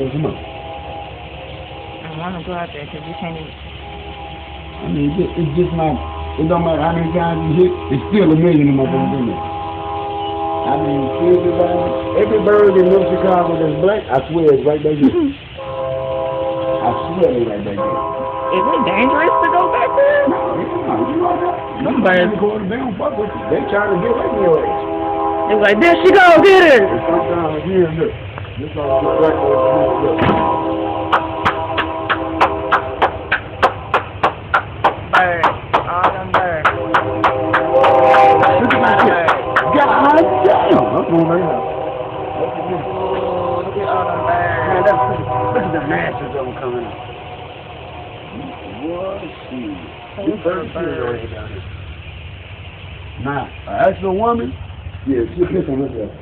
Come on. I want to go out there because you can't even. I mean, it's just not, it don't matter how many times you hit, it's still a million of motherfuckers in there. I mean, every bird in North Chicago that's black, I swear it's right back here. I swear it's right back here. Is it dangerous to go back there? No, you know that. Them birds. They don't fuck with you. They trying to get away from your ass. They was like, there she go, get her. Sometimes here, look. This all the black ones, look. Birds. All them birds. Look at my bird. God damn. I'm going right now. Ooh, look at all them birds. Man, look at the masses of them coming up. What? This bird is down here. Now, an actual woman, yeah, she'll piss on herself.